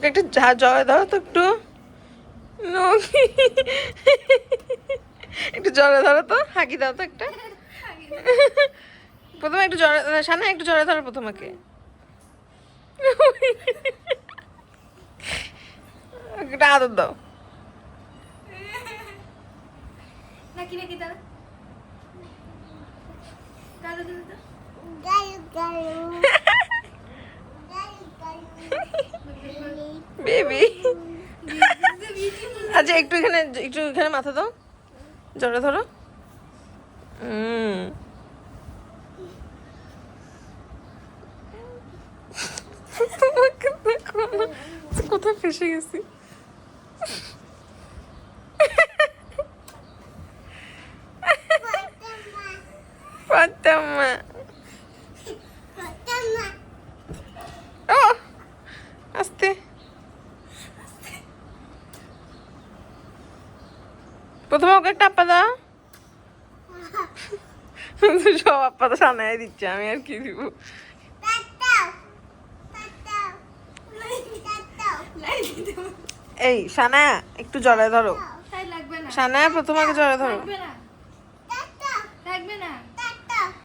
ওকে একটু জয় দাও তো একটু। একটু জড়ে ধরো তো, হাঁকি দাও তো একটা। প্রথমে একটু জড়ে, সানা একটু জড়ে ধরো প্রথমে। একটা আদর দাও। নাকি নাকি দাদা দাদা দাদা বেবি আচ্ছা একটু এখানে মাথা দাও, জড়ে ধরো। কোথায় ফেসে গেছি। ফাতেমা ও আস্তে। প্রথমে ওকে একটা আপ্পা দাও। সব আপ্পা তো সানায় দিচ্ছে, আমি আর কি দিব। এই সানা একটু জড়ায় ধরো। লাগবে না সানা প্রথমে আগে জড়ায় ধরো। লাগবে না